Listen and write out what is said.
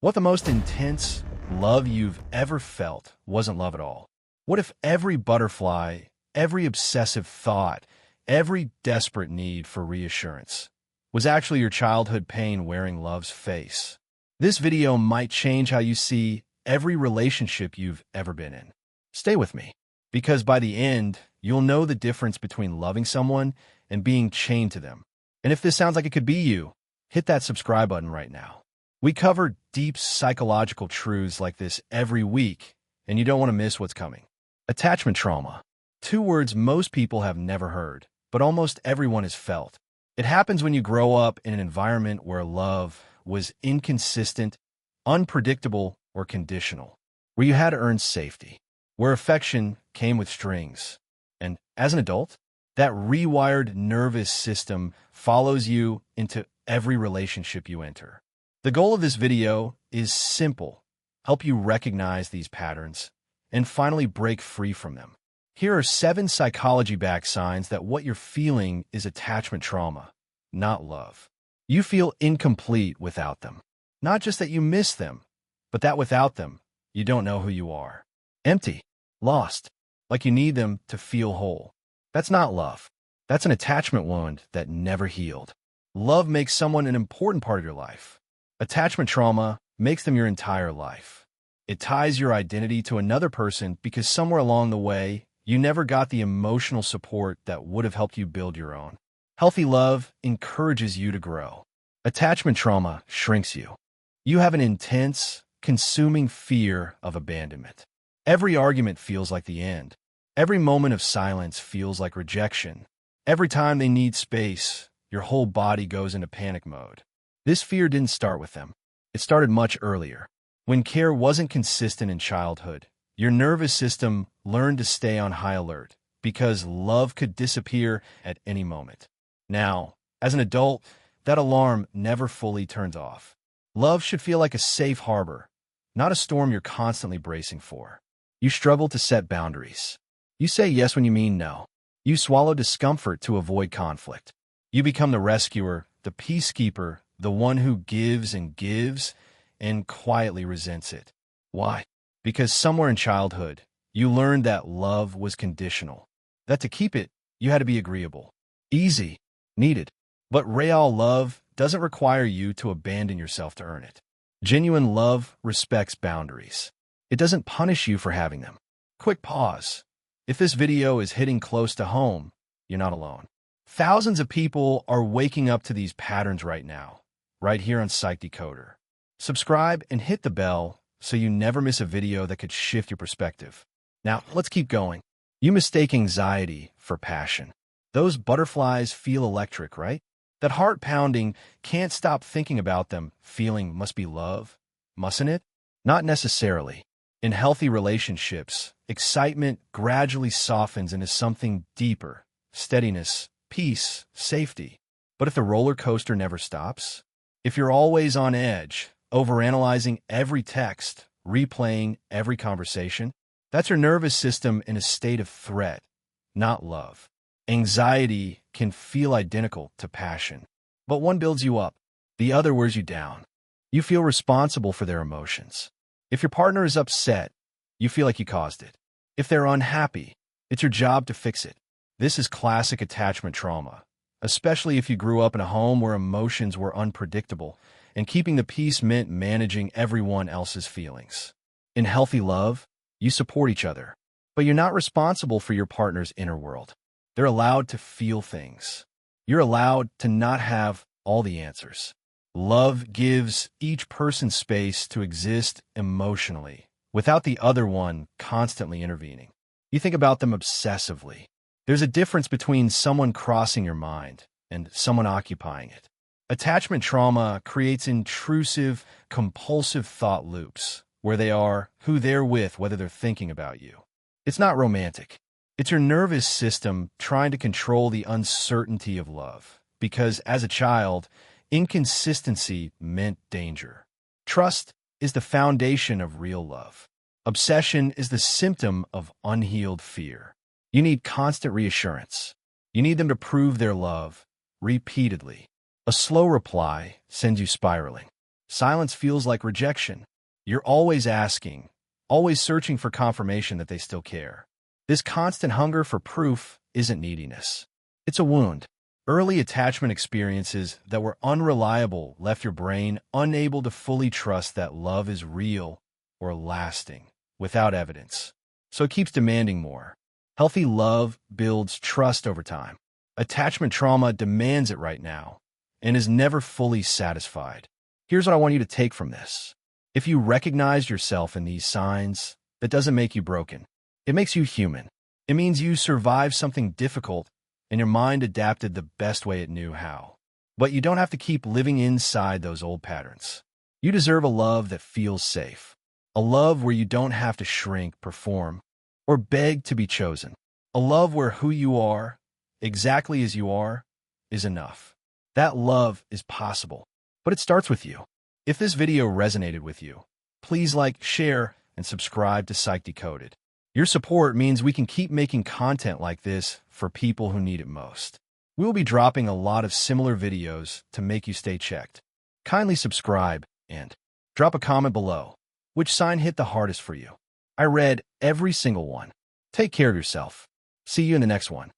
What the most intense love you've ever felt wasn't love at all? What if every butterfly, every obsessive thought, every desperate need for reassurance was actually your childhood pain wearing love's face? This video might change how you see every relationship you've ever been in. Stay with me, because by the end, you'll know the difference between loving someone and being chained to them. And if this sounds like it could be you, hit that subscribe button right now. We cover deep psychological truths like this every week, and you don't want to miss what's coming. Attachment trauma. Two words most people have never heard, but almost everyone has felt. It happens when you grow up in an environment where love was inconsistent, unpredictable, or conditional, where you had to earn safety, where affection came with strings. And as an adult, that rewired nervous system follows you into every relationship you enter. The goal of this video is simple: help you recognize these patterns and finally break free from them. Here are 7 psychology-backed signs that what you're feeling is attachment trauma, not love. You feel incomplete without them. Not just that you miss them, but that without them, you don't know who you are. Empty, lost, like you need them to feel whole. That's not love. That's an attachment wound that never healed. Love makes someone an important part of your life. Attachment trauma makes them your entire life. It ties your identity to another person because somewhere along the way, you never got the emotional support that would have helped you build your own. Healthy love encourages you to grow. Attachment trauma shrinks you. You have an intense, consuming fear of abandonment. Every argument feels like the end. Every moment of silence feels like rejection. Every time they need space, your whole body goes into panic mode. This fear didn't start with them. It started much earlier. When care wasn't consistent in childhood, your nervous system learned to stay on high alert because love could disappear at any moment. Now, as an adult, that alarm never fully turns off. Love should feel like a safe harbor, not a storm you're constantly bracing for. You struggle to set boundaries. You say yes when you mean no. You swallow discomfort to avoid conflict. You become the rescuer, the peacekeeper, the one who gives and quietly resents it. Why? Because somewhere in childhood, you learned that love was conditional, that to keep it, you had to be agreeable, easy, needed. But real love doesn't require you to abandon yourself to earn it. Genuine love respects boundaries. It doesn't punish you for having them. Quick pause. If this video is hitting close to home, you're not alone. Thousands of people are waking up to these patterns right now, right here on Psych Decoder. Subscribe and hit the bell so you never miss a video that could shift your perspective. Now, let's keep going. You mistake anxiety for passion. Those butterflies feel electric, right? That heart pounding, can't stop thinking about them feeling must be love, mustn't it? Not necessarily. In healthy relationships, excitement gradually softens into something deeper: steadiness, peace, safety. But if the roller coaster never stops, if you're always on edge, overanalyzing every text, replaying every conversation, that's your nervous system in a state of threat, not love. Anxiety can feel identical to passion, but one builds you up, the other wears you down. You feel responsible for their emotions. If your partner is upset, you feel like you caused it. If they're unhappy, it's your job to fix it. This is classic attachment trauma, especially if you grew up in a home where emotions were unpredictable and keeping the peace meant managing everyone else's feelings. In healthy love, you support each other, but you're not responsible for your partner's inner world. They're allowed to feel things. You're allowed to not have all the answers. Love gives each person space to exist emotionally, without the other one constantly intervening. You think about them obsessively. There's a difference between someone crossing your mind and someone occupying it. Attachment trauma creates intrusive, compulsive thought loops where they are who they're with, whether they're thinking about you. It's not romantic. It's your nervous system trying to control the uncertainty of love, because as a child, inconsistency meant danger. Trust is the foundation of real love. Obsession is the symptom of unhealed fear. You need constant reassurance. You need them to prove their love repeatedly. A slow reply sends you spiraling. Silence feels like rejection. You're always asking, always searching for confirmation that they still care. This constant hunger for proof isn't neediness. It's a wound. Early attachment experiences that were unreliable left your brain unable to fully trust that love is real or lasting without evidence. So it keeps demanding more. Healthy love builds trust over time. Attachment trauma demands it right now and is never fully satisfied. Here's what I want you to take from this. If you recognize yourself in these signs, that doesn't make you broken. It makes you human. It means you survived something difficult and your mind adapted the best way it knew how. But you don't have to keep living inside those old patterns. You deserve a love that feels safe. A love where you don't have to shrink, perform, or beg to be chosen. A love where who you are, exactly as you are, is enough. That love is possible, but it starts with you. If this video resonated with you, please like, share, and subscribe to Psych Decoded. Your support means we can keep making content like this for people who need it most. We will be dropping a lot of similar videos to make you stay checked. Kindly subscribe and drop a comment below. Which sign hit the hardest for you? I read every single one. Take care of yourself. See you in the next one.